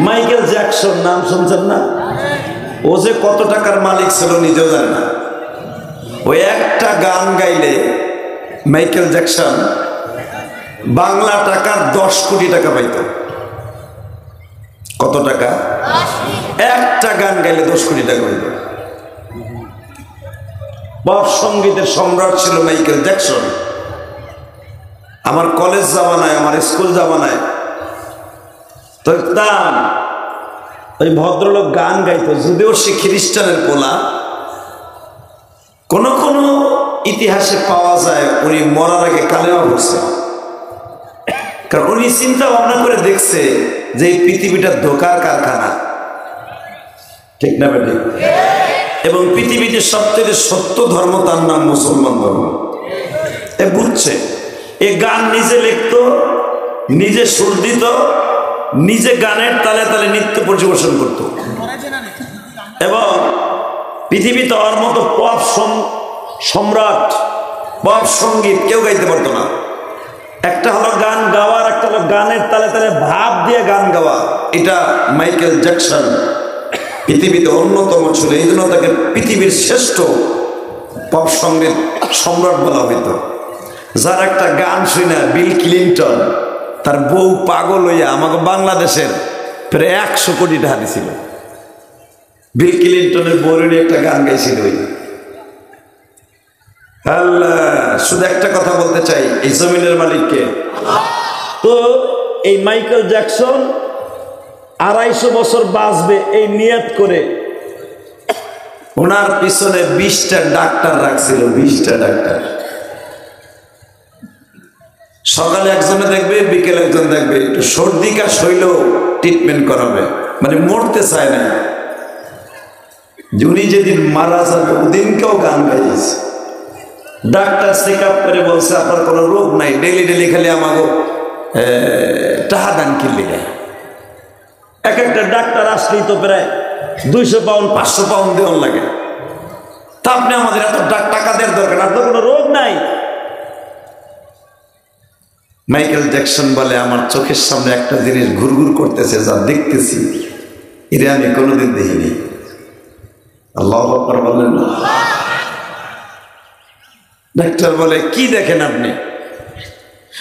Michael Jackson নাম শুনছেন না? ও যে কত টাকার মালিক ছিল নিজেও জানে না। ওই একটা গান গাইলে মাইকেল জ্যাকসন বাংলা টাকার 10 কোটি টাকা পাইত। কত টাকা? একটা গান গাইলে 10 কোটি টাকা পাইত। পপ সঙ্গীতের সম্রাট ছিল মাইকেল জ্যাকসন। আমার কলেজ জামানায়, আমার স্কুল জামানায় তো দাম ওই ভদ্রলোক গান গাইতো, যদিও সে খ্রিস্টানের পোলা। কোন কোন ইতিহাসে পাওয়া যায় উনি মরার আগে কালেমা পড়ছে, কারণ উনি চিন্তা ভাবনা করে দেখছে যে এই পৃথিবীটা ধোঁকার কারখানা, ঠিক না বেটি? এবং পৃথিবীতে সবচেয়ে সত্য ধর্ম তার নাম মুসলমান ধর্ম। এ বুঝছে, এ গান নিজে লিখতো, নিজে সুর দিত, নিজে গানের তালে তালে নৃত্য পরিবেশন করত। এবং পৃথিবীতে ওর মতো পপ সম্রাট, পপ সঙ্গীত কেউ গাইতে পারতো না। একটা হলো গান গাওয়ার, একটা হলো গানের তালে তালে ভাব দিয়ে গান গাওয়া। এটা মাইকেল জ্যাকসন পৃথিবীতে অন্যতম ছিল। এই জন্য তাকে পৃথিবীর শ্রেষ্ঠ পপ সঙ্গীত সম্রাট বলা হইত। যার একটা গান শুনে বিল ক্লিন্টন তার বউ পাগল হইয়া আমাকে বাংলাদেশের প্রায় 100 কোটি টাকা দিছিল। বিল ক্লিন্টনের বউর একটা গান গাইছিল। আল্লাহ, শুধু একটা কথা বলতে চাই, এই জমিনের মালিককে। তো এই মাইকেল জ্যাকসন 250 বছর বাঁচবে এই নিয়ত করে ওনার পিছনে 20টা ডাক্তার রাখছিল। 20টা ডাক্তার, সকালে একজনে দেখবে, বিকেলে একজন দেখবে, একটু সর্দি কাশ হইলেও ট্রিটমেন্ট করাবে, মানে মরতে চায় না। উনি যেদিন মারা যাবে ওদিনকেও গান গাইছে। ডাক্তার চেক আপ করে বলছে আপনার কোনো রোগ নাই, ডেলি ডেলি খালি আমাকে টাকা দান কিনলে। এক একটা ডাক্তার আসলেই তো প্রায় 200 পাউন্ড 500 পাউন্ড দেওয়ার লাগে। তা আপনি আমাদের এত টাকা দেওয়ার দরকার, আপনার কোনো রোগ নাই। মাইকেল জ্যাকসন বলে আমার চোখের সামনে একটা জিনিস ঘুরঘুর করতেছে, যা দেখতেছি এটা আমি কোনোদিন দেখিনি। আল্লাহু আকবার বলেন না? ডাক্তার বলে কি দেখেন আপনি?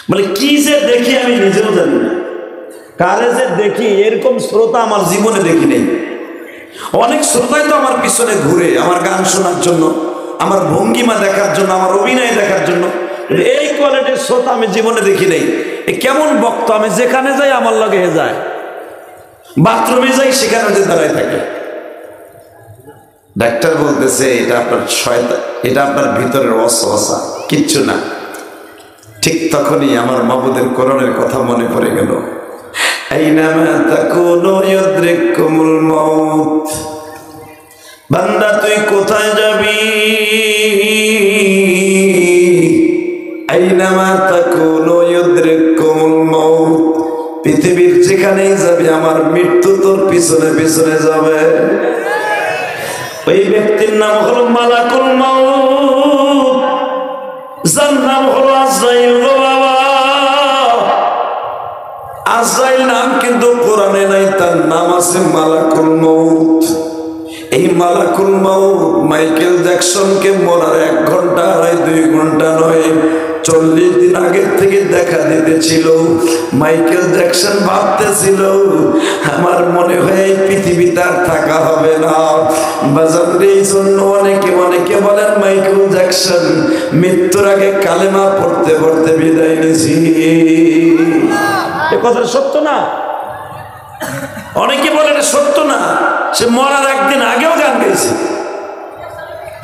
বলে কি যে দেখি আমি নিজেও জানি না, কারে যে দেখি এরকম শ্রোতা আমার জীবনে দেখি নেই। অনেক শ্রোতাই তো আমার পিছনে ঘুরে আমার গান শোনার জন্য, আমার ভঙ্গিমা দেখার জন্য, আমার অভিনয় দেখার জন্য। এই কোয়ালিটির শ্রোতা আমি জীবনে দেখি নেই। কেমন বক্তা, আমি যেখানে যাই আমার লগে যায়, বাথরুমে যাই সেখানে যে দাঁড়ায় থাকে। ডাক্তার বলতেছে এটা আপনার শয়তান, এটা আপনার ভিতরের ওয়াসওয়াসা, কিচ্ছু না। ঠিক তখনই আমার মাবুদের কোরআনের কথা মনে পড়ে গেল, আইনামা তাকুনু ইউদরিকুমুল মাউত। বান্দা তুই কোথায় যাবি? আইনামা তাকুনু ইউদরিকুমুল মাউত। পৃথিবীর যেখানেই যাবি আমার মৃত্যু তোর পিছনে পিছনে যাবে। ওই ব্যক্তির নাম হলো মালাকুল মাউত, যার নাম হলো আজরাইল। বাবা, আজরাইল নাম কিন্তু কোরআনে নাই, তার নাম আছে মালাকুল মাউত। এই মালাকুল মাউত মাইকেল জ্যাকসনকে মরার 1 ঘন্টা নয়, 2 ঘন্টা নয়, 40 দিন আগের থেকে দেখা দিতেছিল। মাইকেল জ্যাকসন ভাবতেছিল আমার মনে হয় এই পৃথিবীতে আর থাকা হবে না। বাজার এই জন্য অনেকে বলেন মাইকেল জ্যাকসন মৃত্যুর আগে কালেমা পড়তে পড়তে বিদায় নিয়েছি। এ কথা সত্য না? অনেকে বলেন সত্য না, সে মরার 1 দিন আগেও গান গাইছে।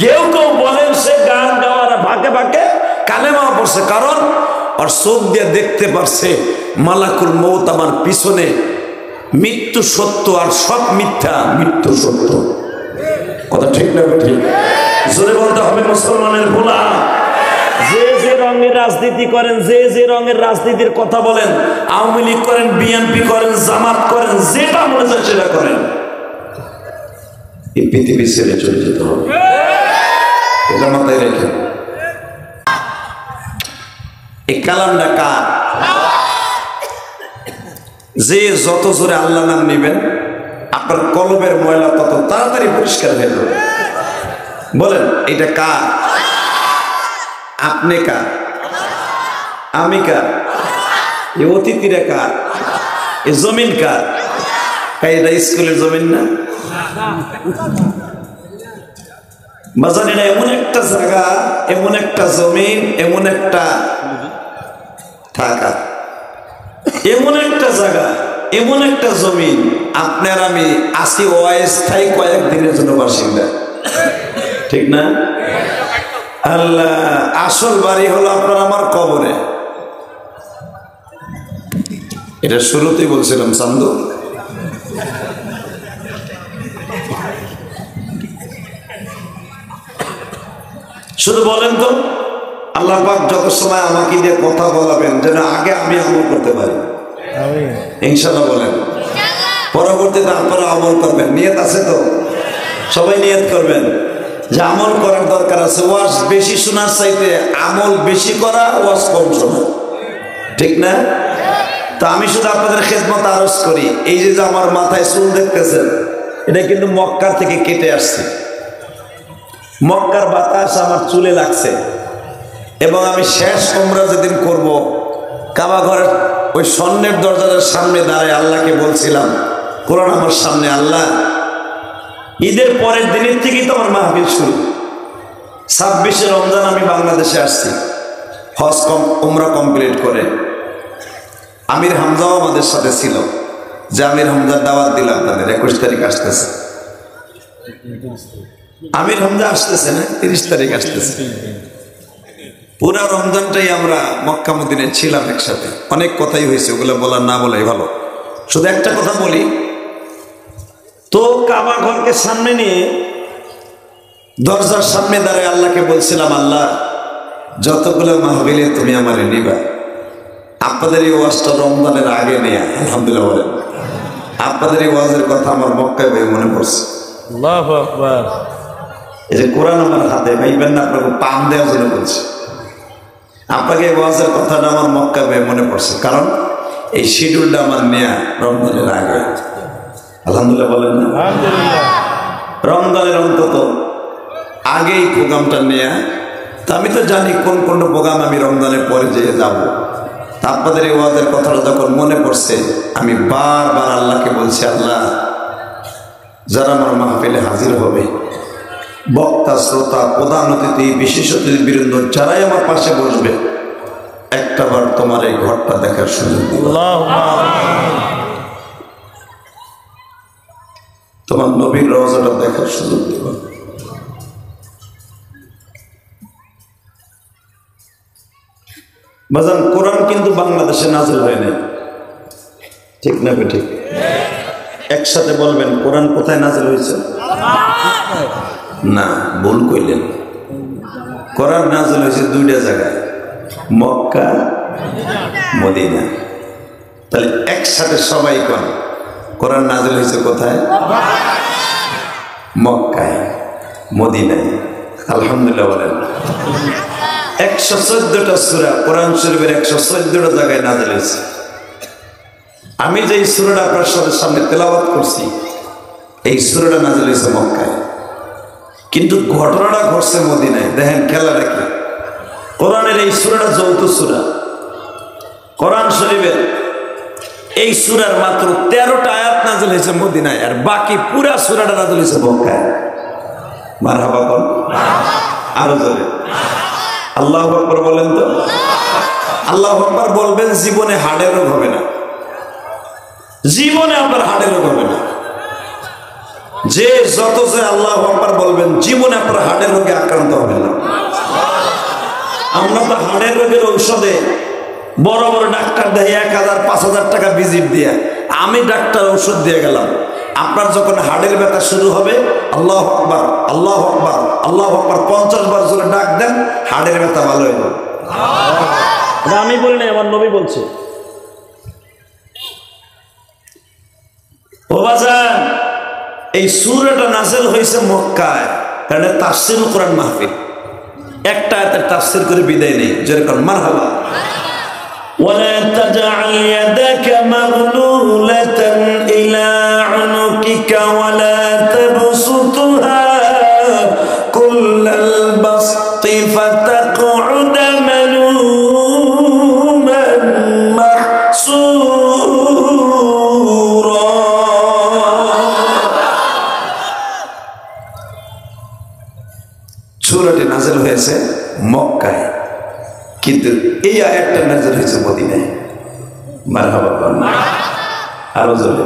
কেউ কেউ বলেন সে গান গাওয়ার ভাগে ভাগে কালেমা পড়ছে, কারণ আর চোখ দিয়ে দেখতে পারছে মালাকুল মউত আমার পিছনে। মৃত্যু সত্য আর সব মিথ্যা, মৃত্যু সত্য। কথা ঠিক না? ঠিক জোরে বলতে হবে মুসলমানের ভোলা। যে যে রঙের রাজনীতি করেন, যে যে রঙের রাজনীতির কথা বলেন, আওয়ামী লীগ করেন, বিএনপি করেন, জামাত করেন, যেটা মনে চায় সেটা করেন, এই পৃথিবী ছেড়ে চলে যেতে হবে। এটা মাথায় রেখে। এই কালামটা কার? যে যত জোরে আল্লাহ নাম নিবেন আপনার কলবের ময়লা তত তাড়াতাড়ি পরিষ্কার হয়ে যাবে। বলেন এটা কার? আপনি কার? আমি কার? এই অতিথিরা কার? এই জমিন কার? এটা স্কুলের জমিন না। বাজারে না এমন একটা জায়গা, এমন একটা জমিন, এমন একটা থাকা, এমন একটা জায়গা, এমন একটা জমিন আপনার আমি আসি অস্থায়ী কয়েকদিনের জন্য বাসিন্দা, ঠিক না? আল্লাহ আসল বাড়ি হলো আপনার আমার কবরে। এটা শুরুতেই বলছিলাম চান্দু। শুধু বলেন তো আল্লাহ পাক যত সময় আমাকে দিয়ে কথা বলাবেন যেন আগে আমি আমল করতে পারি, ইনশাআল্লাহ বলেন। পরবর্তীতে আপনারা আমল করবেন, নিয়ত আছে তো? সবাই নিয়ত করবেন যে আমল করার দরকার আছে। ওয়াজ বেশি শোনার চাইতে আমল বেশি করা, ওয়াজ কম শোনা, ঠিক না? তো আমি শুধু আপনাদের খেদমত আরজ করি, এই যে আমার মাথায় চুল দেখতেছেন এটা কিন্তু মক্কার থেকে কেটে আসছে। মক্কার বাতাস আমার চুলে লাগছে এবং আমি শেষ উমরা যেদিন করব কাবা ঘরের ওই স্বর্ণের দরজার সামনে দাঁড়ায় আল্লাহকে বলছিলাম, কোরআন আমার সামনে, আল্লাহ ঈদের পরের দিনের থেকেই তো আমার মাহফিল শুরু। 26শে রমজান আমি বাংলাদেশে আসছি হজ উমরা কমপ্লিট করে। আমির হামজাও আমাদের সাথে ছিল, যে আমির হামজার দাওয়াত দিলাম তাদের 21 তারিখ আসতেছে। আমির হামজা আসতেছে না, 30 তারিখ আসতেছে। পুরা রমজানটাই আমরা মক্কা মদিনায় ছিলাম একসাথে, অনেক কথাই হয়েছে, ওগুলো বলার না বলাই ভালো। শুধু একটা কথা বলি তো, কাবা ঘরকে সামনে নিয়ে দরজার সামনে দাঁড়ায় আল্লাহকে বলছিলাম, আল্লাহ যতগুলো মাহফিলে তুমি আমারে নিবা, আপনাদের এই ওয়াজটা রমজানের আগে নেয়া, আলহামদুলিল্লাহ বলেন, আপনাদের এই ওয়াজের কথা আমার মক্কায় ভাই মনে পড়ছে। আল্লাহু আকবার। এই যে কোরআন আমার হাতে, ভাইবেন না আপনাকে পাম দেওয়ার জন্য বলছি। আপনাকে এই ওয়াজের কথাটা আমার মক্কা ভাই মনে পড়ছে, কারণ এই শিডিউলটা আমার নেয়া রমজানের আগে। আলহামদুলিল্লাহ বলেন না? রমজানের অন্তত আগেই প্রোগ্রামটা নেয়া। তা আমি তো জানি কোন কোন প্রোগ্রাম আমি রমজানের পরে যেয়ে যাব। তা আপনাদের এই ওয়াজের কথাটা যখন মনে পড়ছে আমি বারবার আল্লাহকে বলছি, আল্লাহ যারা আমার মাহফিলে হাজির হবে, বক্তা, শ্রোতা, প্রধান অতিথি, বিশেষ অতিথি বৃন্দ যারাই আমার পাশে বসবে, একটাবার তোমার এই ঘরটা দেখার সুযোগ দিও, তোমার নবীর রওজাটা দেখার সুযোগ দিও। বাজান কোরআন কিন্তু বাংলাদেশে নাযিল হয় নাই, ঠিক না? ঠিক। একসাথে বলবেন কোরআন কোথায় নাযিল হয়েছে? না, ভুল কইলেন। কোরআন নাযিল হয়েছে দুইটা জায়গায়, মক্কা, মদিনা। তাহলে একসাথে সবাই কোন কোরআন নাযিল হয়েছে কোথায়? মক্কায়, মদিনায়। আলহামদুলিল্লাহ বলেন। 114টা সূরা কোরআন শরীফের 114টা জায়গায় নাযিল হয়েছে। আমি যে সূরাটা আপনার সামনে তেলাওয়াত করছি, এই সূরাটা নাযিল হয়েছে মক্কায়, কিন্তু ঘটনাটা ঘটছে মদিনায়। দেখেন খেলাটা কি, কোরআনের এই সূরাটা যৌথ সূরা। কোরআন শরীফের এই সূরার মাত্র 13টা আয়াত নাযিল হয়েছে মদিনায়, আর বাকি পুরা সূরাটা নাযিল হয়েছে মক্কায়। মারহাবা বল, আরো জোরে আল্লাহু আকবার বলেন তো। আল্লাহু আকবার বলবেন, জীবনে হার্টের রোগ হবে না, জীবনে আপনার হার্টের রোগ হবে না। যে যত যে আল্লাহু আকবার বলবেন, জীবনে আপনার হার্টের রোগে আক্রান্ত হবে না। আমরা তো হার্টের রোগের ঔষধে বড় বড় ডাক্তার দেয় 1000 5000 টাকা ভিজিট দিয়ে, আমি ডাক্তার ঔষধ দিয়ে গেলাম। আপনার যখন হার্টের ব্যথা শুরু হবে, আল্লাহু আকবার, আল্লাহু আকবার, আল্লাহু আকবার 50 বার জোরে ডাক দেন, হার্টের ব্যথা ভালো হয়ে যাবে। আমি বলি না, আমার নবী বলছে। ও বাজান, এই সূরাটা নাযিল হয়েছে মক্কায়, কারণ তাফসীরুল কোরআন মাহফিল। একটা আয়াতের তাফসীর করে বিদায় নেই, যেরকম মারহাবা। ولا تجعل يدك مغلولة فتقعد ملوما محسورا সূরাটি নাযিল হয়েছে মক্কায়, কিন্তু এই আয়াতটা নাযিল হয়েছে মদিনায়। মারহাবা, আরো জোরে।